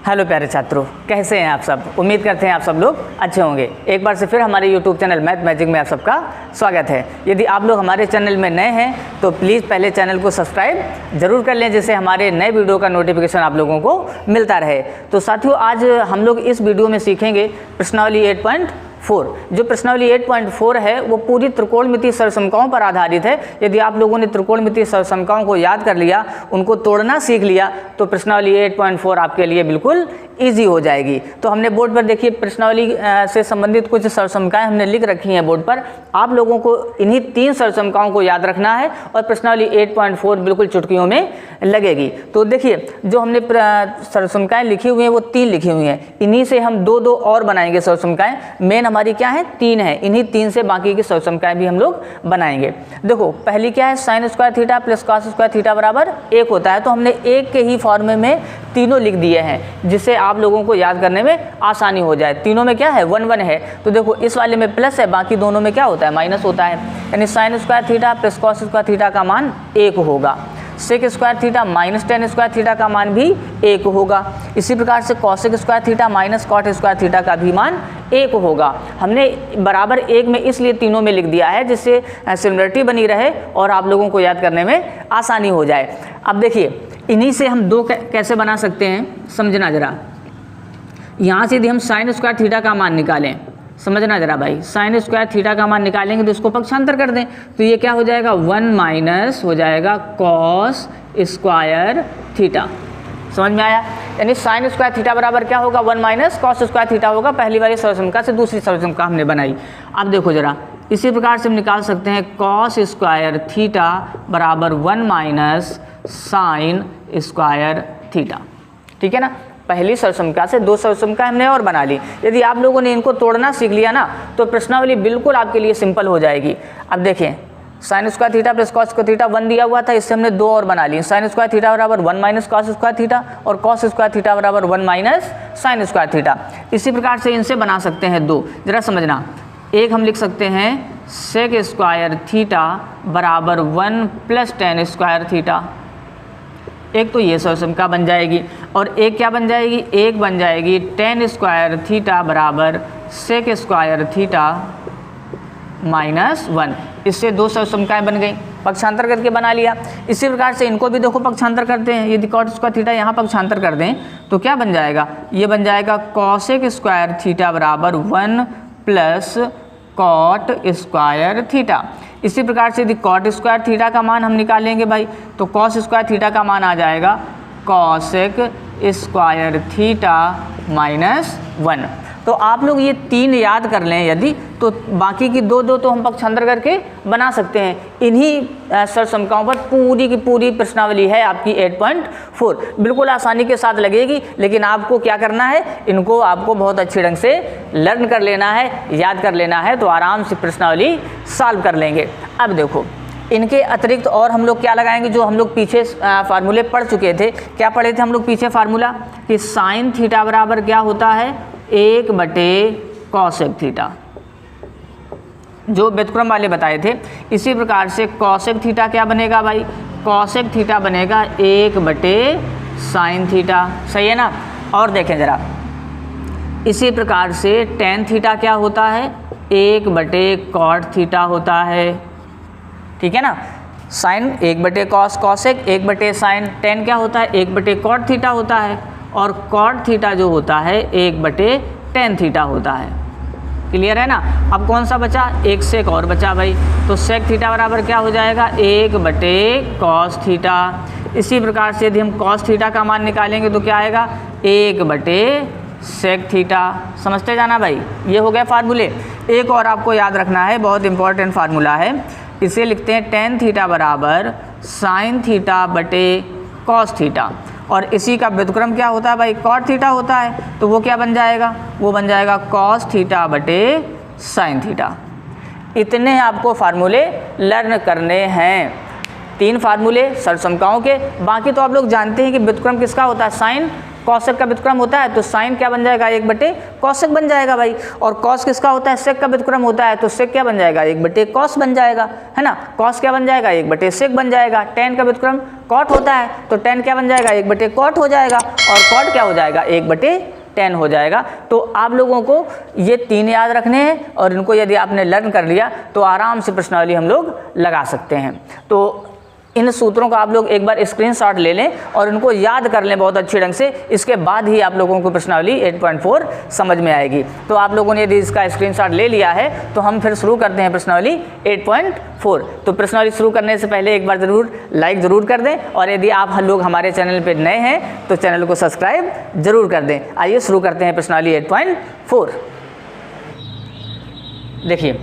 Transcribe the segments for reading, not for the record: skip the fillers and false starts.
Hello प्यारे छात्रों, कैसे हैं आप सब। उम्मीद करते हैं आप सब लोग अच्छे होंगे। एक बार से फिर हमारे यूट्यूब चैनल मैथ मैजिक में आप सबका स्वागत है। यदि आप लोग हमारे चैनल में नए हैं तो प्लीज़ पहले चैनल को सब्सक्राइब जरूर कर लें, जिससे हमारे नए वीडियो का नोटिफिकेशन आप लोगों को मिलता रहे। तो साथियों, आज हम लोग इस वीडियो में सीखेंगे प्रश्नावली 8.4। जो प्रश्नावली 8.4 है वो पूरी त्रिकोणमितीय सरसमकाओं पर आधारित है। यदि आप लोगों ने त्रिकोणमितीय सरसमकाओं को याद कर लिया, उनको तोड़ना सीख लिया, तो प्रश्नावली 8.4 आपके लिए बिल्कुल इजी हो जाएगी। तो हमने बोर्ड पर देखिए प्रश्नावली से संबंधित कुछ सरसमकाएं हमने लिख रखी हैं बोर्ड पर। आप लोगों को इन्हीं 3 सरसमकाओं को याद रखना है और प्रश्नावली 8.4 बिल्कुल चुटकियों में लगेगी। तो देखिए, जो हमने सरसमकाएं लिखी हुई हैं वो 3 लिखी हुई हैं। इन्हीं से हम 2-2 और बनाएंगे सरसमकाएं। मेन हमारी क्या है, 3 है। इन्हीं 3 से बाकी की सरसमकाएं भी हम लोग बनाएंगे। देखो, पहली क्या है, sign square theta plus cos square theta बराबर 1 होता है। तो हमने 1 के ही फॉर्मे में तीनों लिख दिए हैं, जिससे आप लोगों को याद करने में आसानी हो जाए। तीनों में क्या है, 1-1 है। तो देखो, इस वाले में प्लस है, बाकी दोनों में क्या होता है, माइनस होता है। यानी sine square theta plus cos square theta का मान 1 होगा। Sec square theta minus tan square theta का मान भी 1 होगा। इसी प्रकार से cosec square theta minus cot square theta का भी मान 1 होगा। हमने बराबर 1 में इसलिए तीनों में लिख दिया है, जिससे सिमिलरिटी बनी रहे और आप लोगों को याद करने में आसानी हो जाए। अब देखिए, इन्हीं से हम 2 कैसे बना सकते हैं, समझना जरा। यहाँ से यदि हम साइन स्क्वायर थीटा का मान निकालें, समझना जरा भाई, साइन स्क्वायर थीटा का मान निकालेंगे तो इसको पक्षांतर कर दें, तो ये क्या हो जाएगा, 1 माइनस हो जाएगा कॉस स्क्वायर थीटा। समझ में आया। यानी साइन स्क्वायर थीटा बराबर क्या होगा, 1 माइनस कॉस स्क्वायर थीटा होगा। पहली वाली सरसमका से दूसरी सरसमका हमने बनाई। अब देखो जरा, इसी प्रकार से हम निकाल सकते हैं कॉस स्क्वायर थीटा बराबर 1 माइनस साइन स्क्वायर थीटा। ठीक है ना। पहली सरसमका से 2 सरसमका हमने और बना ली। यदि आप लोगों ने इनको तोड़ना सीख लिया ना, तो प्रश्नावली बिल्कुल आपके लिए सिंपल हो जाएगी। अब देखें, sign square theta plus cos square theta 1 दिया हुआ था, इससे हमने 2 और बना ली। साइन स्क्वायर थीटा बराबर 1 माइनस कॉस स्क्वायर थीटा और कॉस स्क्वायर थीटा बराबर 1 माइनस साइन स्क्वायर थीटा। इसी प्रकार से इनसे बना सकते हैं 2। जरा समझना, एक हम लिख सकते हैं सेक स्क्वायर थीटा बराबर 1 प्लस टेन स्क्वायर थीटा। एक तो ये सरसमका बन जाएगी, और एक क्या बन जाएगी, एक बन जाएगी टेन स्क्वायर थीटा बराबर सेक स्क्वायर थीटा माइनस 1। इससे 2 सरसमकाएं बन गई, पक्षांतर करके बना लिया। इसी प्रकार से इनको भी देखो पक्षांतर करते हैं। यदि कॉट स्क्वायर थीटा यहाँ पक्षांतर कर दें तो क्या बन जाएगा, ये बन जाएगा कॉसेक स्क्वायर थीटा बराबर 1 प्लस कॉट स्क्वायर थीटा। इसी प्रकार से यदि कॉट स्क्वायर थीटा का मान हम निकालेंगे भाई, तो कॉस स्क्वायर थीटा का मान आ जाएगा कॉसेक स्क्वायर थीटा माइनस 1। तो आप लोग ये 3 याद कर लें यदि, तो बाकी की 2-2 तो हम पक्षांतर करके बना सकते हैं। इन्हीं सरसमकाओं पर पूरी की पूरी प्रश्नावली है आपकी 8.4। बिल्कुल आसानी के साथ लगेगी, लेकिन आपको क्या करना है, इनको आपको बहुत अच्छे ढंग से लर्न कर लेना है, याद कर लेना है, तो आराम से प्रश्नावली सॉल्व कर लेंगे। अब देखो, इनके अतिरिक्त और हम लोग क्या लगाएंगे, जो हम लोग पीछे फार्मूले पढ़ चुके थे। क्या पढ़े थे हम लोग पीछे फार्मूला, कि साइन थीटा बराबर क्या होता है, 1/कॉसेक थीटा, जो व्युत्क्रम वाले बताए थे। इसी प्रकार से कॉसेक थीटा क्या बनेगा भाई, कॉसेक थीटा बनेगा 1/साइन थीटा। सही है ना। और देखें जरा, इसी प्रकार से टेन थीटा क्या होता है, 1/कॉट थीटा होता है। ठीक है ना। साइन 1/कॉस, कॉसेक 1/साइन, टेन क्या होता है, 1/कॉट थीटा होता है, और कॉट थीटा जो होता है 1/टेन थीटा होता है। क्लियर है ना। अब कौन सा बचा, एक सेक और बचा भाई, तो सेक थीटा बराबर क्या हो जाएगा, 1/कॉस थीटा। इसी प्रकार से यदि हम कॉस थीटा का मान निकालेंगे तो क्या आएगा, 1/सेक थीटा। समझते जाना भाई, ये हो गया फार्मूले। एक और आपको याद रखना है, बहुत इंपॉर्टेंट फार्मूला है। इसे लिखते हैं टेन थीटा बराबर साइन थीटा बटे कॉस थीटा, और इसी का व्युत्क्रम क्या होता है भाई, कॉट थीटा होता है। तो वो क्या बन जाएगा, वो बन जाएगा कॉस थीटा बटे साइन थीटा। इतने आपको फार्मूले लर्न करने हैं, 3 फार्मूले सरसमकाओं के। बाकी तो आप लोग जानते हैं कि व्युत्क्रम किसका होता है, साइन कॉसेक का व्युत्क्रम होता है तो साइन क्या बन जाएगा, 1/कॉसेक बन जाएगा भाई। और कॉस किसका होता है, सेक का व्युत्क्रम होता है तो सेक क्या बन जाएगा, 1/कॉस बन जाएगा, है ना। कॉस क्या बन जाएगा, 1/सेक बन जाएगा। टेन का व्युत्क्रम कॉट होता है तो टेन क्या बन जाएगा, 1/कॉट हो जाएगा। और कॉट क्या हो जाएगा, 1/10 हो जाएगा। तो आप लोगों को ये 3 याद रखने हैं और इनको यदि आपने लर्न कर लिया तो आराम से प्रश्नावली हम लोग लगा सकते हैं। तो इन सूत्रों का आप लोग एक बार स्क्रीनशॉट ले लें और इनको याद कर लें बहुत अच्छे ढंग से। इसके बाद ही आप लोगों को प्रश्नावली 8.4 समझ में आएगी। तो आप लोगों ने यदि इसका स्क्रीनशॉट ले लिया है तो हम फिर शुरू करते हैं प्रश्नावली 8.4। तो प्रश्नावली शुरू करने से पहले एक बार ज़रूर लाइक ज़रूर कर दें और यदि आप लोग हमारे चैनल पर नए हैं तो चैनल को सब्सक्राइब ज़रूर कर दें। आइए शुरू करते हैं प्रश्नावली 8.4। देखिए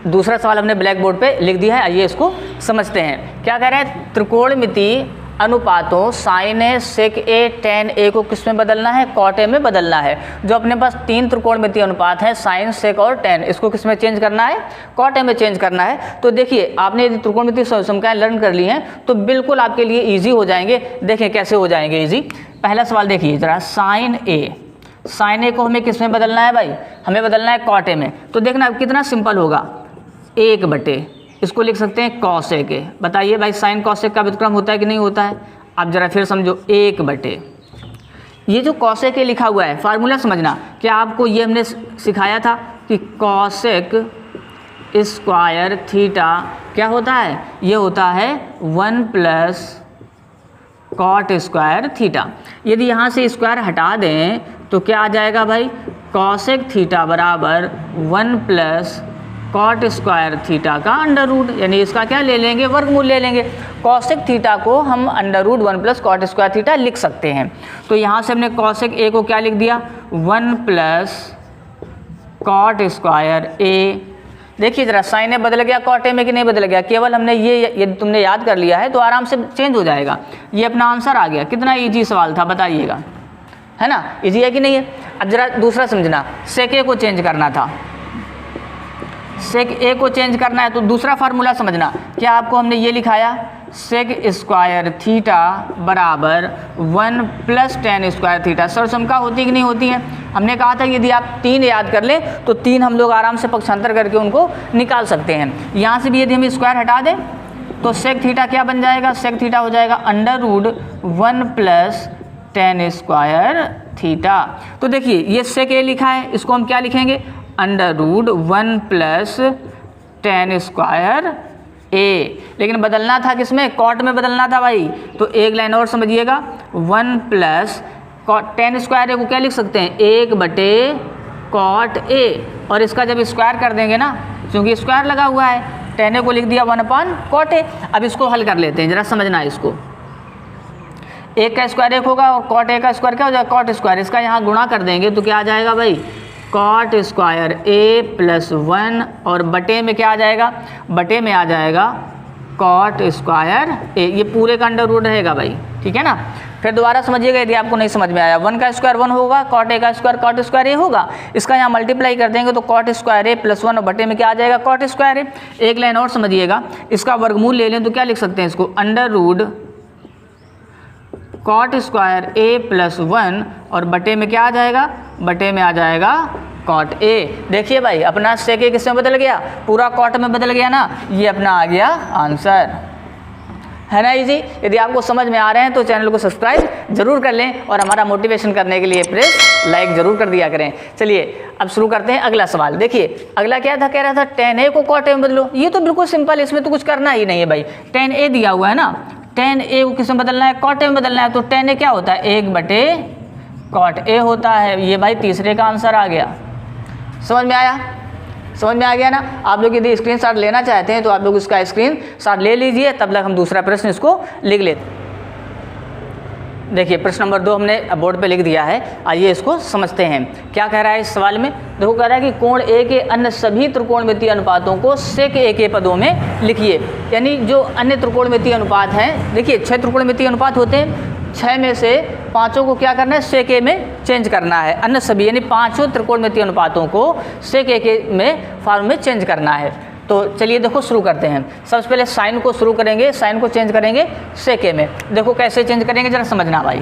दूसरा सवाल हमने ब्लैक बोर्ड पे लिख दिया है, आइए इसको समझते हैं। क्या कह रहे हैं, त्रिकोणमितीय अनुपातों साइन ए, सेक ए, टेन ए को किस में बदलना है, कॉट ए में बदलना है। जो अपने पास 3 त्रिकोणमितीय अनुपात हैं साइन, सेक और टेन, इसको किस में चेंज करना है, कॉट ए में चेंज करना है। तो देखिए आपने यदि त्रिकोणमितीय संख्याएं लर्न कर ली हैं तो बिल्कुल आपके लिए ईजी हो जाएंगे। देखें कैसे हो जाएंगे ईजी। पहला सवाल देखिए ज़रा, साइन ए को हमें किस में बदलना है भाई, हमें बदलना है कॉट ए में। तो देखना कितना सिंपल होगा, 1/, इसको लिख सकते हैं कॉसेक ए। बताइए भाई साइन कॉसेक का व्युत्क्रम होता है कि नहीं होता है। आप जरा फिर समझो, 1/, ये जो कॉसेक ए लिखा हुआ है फार्मूला समझना। क्या आपको ये हमने सिखाया था कि कॉसेक स्क्वायर थीटा क्या होता है, ये होता है 1 + कॉट स्क्वायर थीटा। यदि यहाँ से स्क्वायर हटा दें तो क्या आ जाएगा भाई, कॉसेक थीटा बराबर 1 + कॉट स्क्वायर थीटा का अंडर रूट, यानी इसका क्या ले लेंगे, वर्गमूल ले लेंगे। कॉसेक थीटा को हम under root 1 + cot square theta लिख सकते हैं। तो यहाँ से हमने कॉसेक ए को क्या लिख दिया, 1 + कॉट स्क्वायर ए। देखिए जरा साइन ए बदल गया कॉट ए में कि नहीं बदल गया, केवल हमने ये यदि तुमने याद कर लिया है तो आराम से चेंज हो जाएगा। ये अपना आंसर आ गया। कितना ईजी सवाल था बताइएगा, है ना, ईजी है कि नहीं है। अब जरा दूसरा समझना, सेक ए को चेंज करना था, सेक ए को चेंज करना है तो दूसरा फार्मूला समझना। क्या आपको हमने ये लिखाया, सेक स्क्वायर थीटा बराबर 1 + टेन स्क्वायर थीटा। सर्वसमका होती कि नहीं होती है। हमने कहा था यदि आप 3 याद कर लें तो 3 हम लोग आराम से पक्षांतर करके उनको निकाल सकते हैं। यहाँ से भी यदि हम स्क्वायर हटा दें तो सेक थीटा क्या बन जाएगा, सेक थीटा हो जाएगा under root 1 + tan square theta. तो देखिए ये सेक ए लिखा है, इसको हम क्या लिखेंगे, अंडर रूट 1 + टेन स्क्वायर ए। लेकिन बदलना था किसमें, कॉट में बदलना था भाई। तो एक लाइन और समझिएगा, 1 + कॉट टेन स्क्वायर ए को क्या लिख सकते हैं, 1/कॉट ए। और इसका जब स्क्वायर कर देंगे ना, क्योंकि स्क्वायर लगा हुआ है, टेन ए को लिख दिया 1/कॉट ए। अब इसको हल कर लेते हैं, जरा समझना है इसको। 1 का स्क्वायर 1 होगा और कॉट ए का स्क्वायर क्या हो जाएगा, कॉट स्क्वायर। इसका यहाँ गुणा कर देंगे तो क्या आ जाएगा भाई, कॉट स्क्वायर ए + 1 और बटे में क्या आ जाएगा, बटे में आ जाएगा कॉट स्क्वायर ए। ये पूरे का अंडर रूट रहेगा भाई, ठीक है ना। फिर दोबारा समझिएगा यदि आपको नहीं समझ में आया, 1 का स्क्वायर 1 होगा, कॉट ए का स्क्वायर कॉट स्क्वायर ए होगा। इसका यहाँ मल्टीप्लाई कर देंगे तो कॉट स्क्वायर ए + 1 और बटे में क्या आ जाएगा, कॉट स्क्वायर ए। एक लाइन और समझिएगा, इसका वर्गमूल ले लें तो क्या लिख सकते हैं इसको, अंडर रूट कॉट स्क्वायर ए + 1 और बटे में क्या आ जाएगा, बटे में आ जाएगा कॉट ए। देखिए भाई अपना सेक ए किस में बदल गया, पूरा कॉट में बदल गया ना। ये अपना आ गया आंसर, है ना इजी। यदि आपको समझ में आ रहे हैं तो चैनल को सब्सक्राइब जरूर कर लें और हमारा मोटिवेशन करने के लिए प्रेस लाइक जरूर कर दिया करें। चलिए अब शुरू करते हैं अगला सवाल। देखिए अगला क्या था, कह रहा था टेन ए को कॉट ए में बदलो। ये तो बिल्कुल सिंपल, इसमें तो कुछ करना ही नहीं है भाई। टेन ए दिया हुआ है ना, टेन ए को किस में बदलना है, कॉट ए में बदलना है। तो टेन ए क्या होता है, 1/कॉट ए होता है। ये भाई तीसरे का आंसर आ गया। समझ में आया, समझ में आ गया ना। आप लोग यदि स्क्रीनशॉट लेना चाहते हैं तो आप लोग इसका स्क्रीनशॉट ले लीजिए, तब तक हम दूसरा प्रश्न इसको लिख लेते हैं। देखिए प्रश्न नंबर 2 हमने बोर्ड पे लिख दिया है, आइए इसको समझते हैं। क्या कह रहा है इस सवाल में, देखो कह रहा है कि कोण ए के अन्य सभी त्रिकोणमितीय अनुपातों को सेक ए के पदों में लिखिए। यानी जो अन्य त्रिकोणमितीय अनुपात हैं, देखिए 6 त्रिकोणमितीय अनुपात होते हैं, 6 में से 5 को क्या करना है, सेक ए में चेंज करना है। अन्य सभी यानी 5 त्रिकोणमितीय अनुपातों को सेक ए के में फॉर्म में चेंज करना है। तो चलिए देखो शुरू करते हैं। सबसे पहले साइन को शुरू करेंगे, साइन को चेंज करेंगे सेक ए में। देखो कैसे चेंज करेंगे जरा समझना भाई।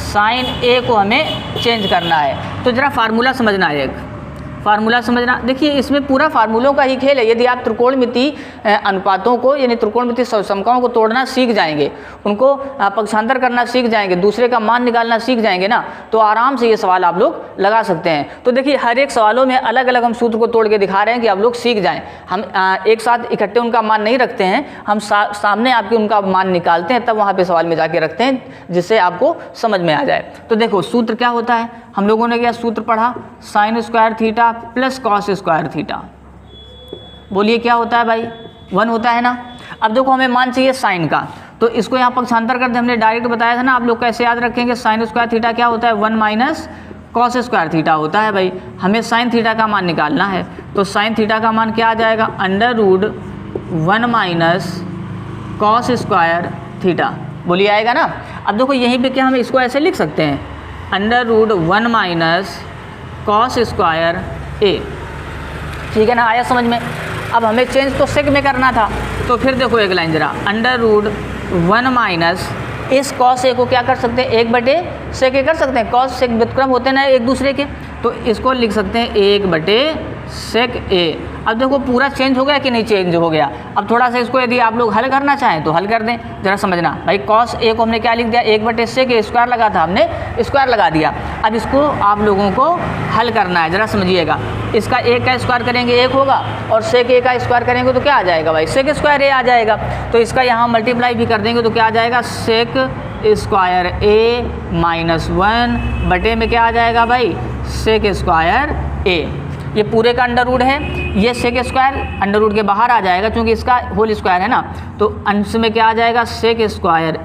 साइन ए को हमें चेंज करना है। तो ज़रा फार्मूला समझना है, एक फार्मूला समझना। देखिए इसमें पूरा फार्मूलों का ही खेल है। यदि आप त्रिकोणमिति अनुपातों को यानी त्रिकोणमिति समकोणों को तोड़ना सीख जाएंगे, उनको पक्षांतर करना सीख जाएंगे, दूसरे का मान निकालना सीख जाएंगे ना, तो आराम से ये सवाल आप लोग लगा सकते हैं। तो देखिए हर एक सवालों में अलग अलग हम सूत्र को तोड़ के दिखा रहे हैं कि आप लोग सीख जाएँ। हम एक साथ इकट्ठे उनका मान नहीं रखते हैं, हम सामने आपके उनका मान निकालते हैं, तब वहाँ पर सवाल में जाके रखते हैं, जिससे आपको समझ में आ जाए। तो देखो सूत्र क्या होता है, हम लोगों ने क्या सूत्र पढ़ा, sign square theta plus cos square theta. बोलिए क्या होता है भाई, 1 होता है ना। अब देखो हमें मान चाहिए साइन का, तो इसको यहाँ पक्षांतर करते हमने डायरेक्ट बताया था ना, आप लोग कैसे याद रखेंगे, साइन स्क्वायर थीटा क्या होता है, 1 माइनस कॉस स्क्वायर थीटा होता है भाई। हमें साइन थीटा का मान निकालना है, तो साइन थीटा का मान क्या आ जाएगा, √1 माइनस कॉस स्क्वायर थीटा। बोलिए आएगा ना। अब देखो यहीं पे क्या हम इसको ऐसे लिख सकते हैं, √1 माइनस कॉस स्क्वायर ए। ठीक है ना, आया समझ में। अब हमें चेंज तो सेक में करना था, तो फिर देखो एक लाइन जरा, √1 माइनस इस कॉस ए को क्या कर सकते हैं, 1/sec ए कर सकते हैं। कॉस सेक व्युत्क्रम होते हैं ना एक दूसरे के, तो इसको लिख सकते हैं 1/sec ए। अब देखो पूरा चेंज हो गया कि नहीं, चेंज हो गया। अब थोड़ा सा इसको यदि आप लोग हल करना चाहें तो हल कर दें। जरा समझना भाई, कॉस ए को हमने क्या लिख दिया, 1/sec ए, स्क्वायर लगा था हमने, स्क्वायर लगा दिया। अब इसको आप लोगों को हल करना है, ज़रा समझिएगा। इसका 1 का स्क्वायर करेंगे 1 होगा, और sec ए का स्क्वायर करेंगे तो क्या आ जाएगा भाई, sec स्क्वायर ए आ जाएगा। तो इसका यहाँ मल्टीप्लाई भी कर देंगे तो क्या आ जाएगा, sec स्क्वायर ए माइनस 1 बटे में क्या आ जाएगा भाई, sec स्क्वायर ए। ये पूरे का अंडर रूट है, ये sec स्क्वायर अंडर रूट के बाहर आ जाएगा क्योंकि इसका होल स्क्वायर है ना, तो अंश में क्या आ जाएगा, sec स्क्वायर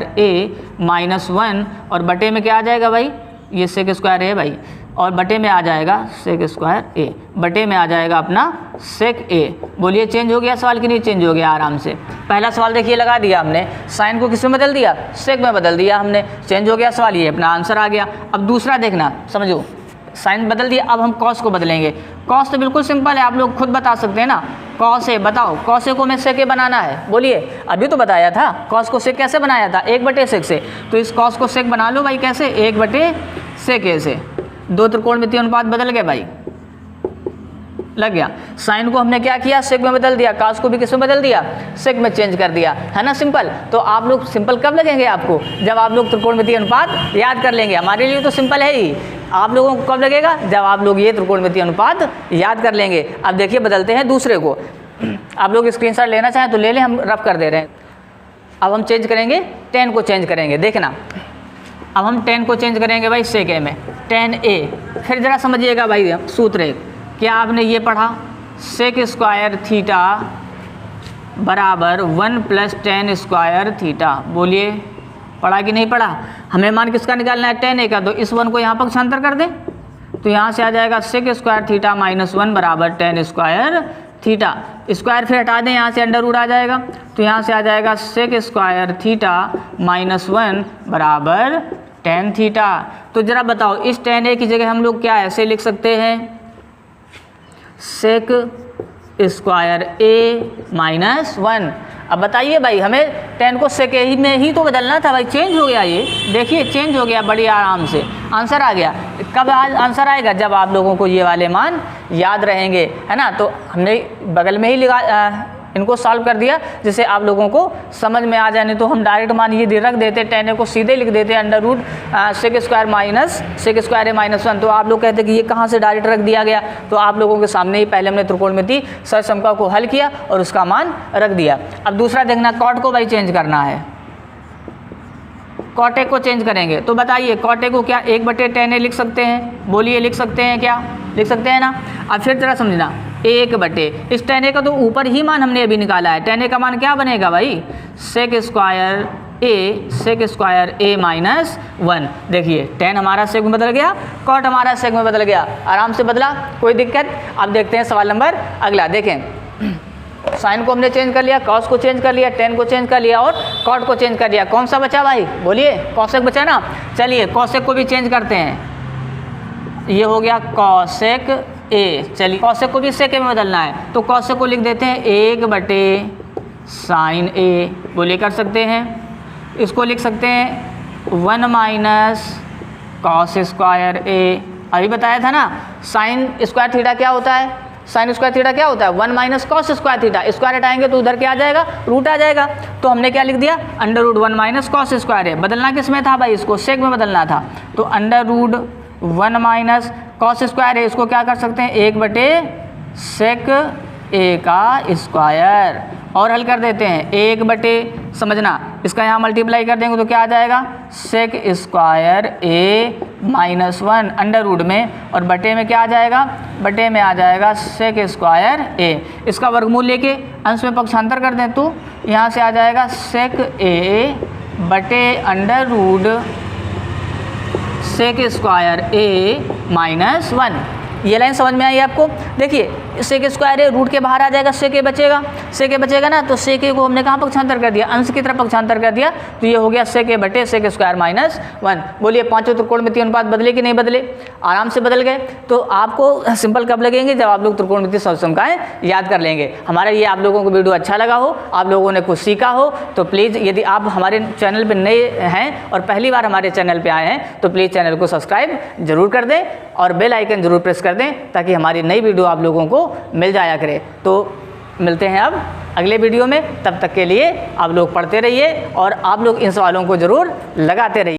ए माइनस 1, और बटे में क्या आ जाएगा भाई, ये sec स्क्वायर है भाई, और बटे में आ जाएगा sec स्क्वायर ए, बटे में आ जाएगा अपना sec ए। बोलिए चेंज हो गया सवाल कि नहीं, चेंज हो गया आराम से। पहला सवाल देखिए लगा दिया हमने, साइन को किस में बदल दिया, sec में बदल दिया हमने, चेंज हो गया सवाल, ये अपना आंसर आ गया। अब दूसरा देखना, समझो, साइन बदल दिया, अब हम कॉस को बदलेंगे। कॉस तो बिल्कुल सिंपल है, आप लोग खुद बता सकते हैं ना। कॉस ए, बताओ कॉस ए को हमें sec ए बनाना है, बोलिए। अभी तो बताया था कॉस को sec कैसे बनाया था, 1/sec से। तो इस कॉस को sec बना लो भाई, कैसे, 1/sec ए से। 2 त्रिकोणमितीय अनुपात बदल गए भाई, लग गया। साइन को हमने क्या किया, sec में बदल दिया, कॉस को भी किस में बदल दिया, sec में चेंज कर दिया, है ना, सिंपल। तो आप लोग सिंपल कब लगेंगे आपको, जब आप लोग त्रिकोणमितीय अनुपात याद कर लेंगे। हमारे लिए तो सिंपल है ही, आप लोगों को कब लगेगा, जब आप लोग ये त्रिकोणमितीय अनुपात याद कर लेंगे। अब देखिए बदलते हैं दूसरे को, आप लोग स्क्रीनशॉट लेना चाहें तो ले लें, हम रफ कर दे रहे हैं। अब हम चेंज करेंगे, 10 को चेंज करेंगे, देखना। अब हम 10 को चेंज करेंगे भाई sec ए में, 10a। फिर ज़रा समझिएगा भाई सूत्र एक, क्या आपने ये पढ़ा, sec स्क्वायर थीटा बराबर 1 + tan स्क्वायर थीटा। बोलिए पढ़ा कि नहीं पढ़ा। हमें मान किसका निकालना है, 10a का, तो इस 1 को यहाँ पक्षांतर कर दें, तो यहाँ से आ जाएगा sec स्क्वायर थीटा माइनस 1 बराबर tan स्क्वायर थीटा। स्क्वायर फिर हटा दें, यहाँ से अंडर रूट आ जाएगा, तो यहाँ से आ जाएगा sec स्क्वायर थीटा माइनस 1 बराबर tan थीटा। तो ज़रा बताओ, इस tan a की जगह हम लोग क्या ऐसे लिख सकते हैं, sec स्क्वायर a माइनस 1। अब बताइए भाई, हमें 10 को sec a में ही तो बदलना था भाई, चेंज हो गया, ये देखिए चेंज हो गया बड़ी आराम से, आंसर आ गया। कब आंसर आएगा, जब आप लोगों को ये वाले मान याद रहेंगे, है ना। तो हमने बगल में ही इनको सॉल्व कर दिया जिससे आप लोगों को समझ में आ जाने। तो हम डायरेक्ट मान ये रख देते, 10 को सीधे लिख देते अंडर रूट sec स्क्वायर ए माइनस 1। तो आप लोग कहते कि ये कहाँ से डायरेक्ट रख दिया गया, तो आप लोगों के सामने ही पहले हमने त्रिकोणमिति सहसंख्या को हल किया और उसका मान रख दिया। अब दूसरा देखना, कॉट को भाई चेंज करना है, कॉट ए को चेंज करेंगे। तो बताइए कॉट ए को क्या 1/tan ए लिख सकते हैं, बोलिए लिख सकते हैं क्या, लिख सकते हैं ना। अब फिर जरा समझना, 1 इस tan a का तो ऊपर ही मान हमने अभी निकाला है, tan a का मान क्या बनेगा भाई, sec स्क्वायर a माइनस 1। देखिए tan हमारा sec में बदल गया, cot हमारा sec में बदल गया, आराम से बदला, कोई दिक्कत। अब देखते हैं सवाल नंबर अगला। देखें, साइन को हमने चेंज कर लिया, कॉस को चेंज कर लिया, tan को चेंज कर लिया और कॉट को चेंज कर लिया। कौन सा बचा भाई, बोलिए, cosec बचा ना। चलिए cosec को भी चेंज करते हैं, ये हो गया cosec a। चलिए cosec को भी sec में बदलना है, तो cosec को लिख देते हैं 1/sin a। बोलिए कर सकते हैं, इसको लिख सकते हैं 1 माइनस कॉस स्क्वायर ए। अभी बताया था ना साइन स्क्वायर थीटा क्या होता है, साइन स्क्वायर थीटा क्या होता है 1 minus cos square theta. Square हटाएंगे तो उधर क्या आ जाएगा, रूट आ जाएगा। तो हमने क्या लिख दिया, under root 1 minus cos square है। बदलना किस में था भाई, इसको सेक में बदलना था। तो under root 1 minus cos square है, इसको क्या कर सकते हैं 1 बटे सेक ए का स्क्वायर, और हल कर देते हैं 1 बटे, समझना इसका यहाँ मल्टीप्लाई कर देंगे तो क्या आ जाएगा सेक स्क्वायर ए माइनस 1 अंडर रूट में, और बटे में क्या आ जाएगा, बटे में आ जाएगा सेक स्क्वायर ए। इसका वर्गमूल लेके अंश में पक्षांतर कर दें तो यहाँ से आ जाएगा सेक ए बटे अंडर रूट सेक स्क्वायर ए माइनस 1। ये लाइन समझ में आई आपको। देखिए सेक स्क्वायर है, रूट के बाहर आ जाएगा, सेक ए बचेगा, सेक ए बचेगा ना, तो सेक ए को हमने कहाँ पक्षांतर कर दिया, अंश की तरफ पक्षांतर कर दिया, तो ये हो गया सेक ए बटे सेक स्क्वायर माइनस 1। बोलिए पांचों त्रिकोणमितीय अनुपात बदले कि नहीं बदले, आराम से बदल गए। तो आपको सिंपल कब लगेंगे, जब आप लोग त्रिकोणमितीय समकाएं याद कर लेंगे। हमारा ये आप लोगों को वीडियो अच्छा लगा हो, आप लोगों ने कुछ सीखा हो, तो प्लीज़ यदि आप हमारे चैनल पर नए हैं और पहली बार हमारे चैनल पर आए हैं तो प्लीज़ चैनल को सब्सक्राइब जरूर कर दें और बेल आइकन जरूर प्रेस कर दें, ताकि हमारी नई वीडियो आप लोगों को मिल जाया करे। तो मिलते हैं अब अगले वीडियो में, तब तक के लिए आप लोग पढ़ते रहिए और आप लोग इन सवालों को ज़रूर लगाते रहिए।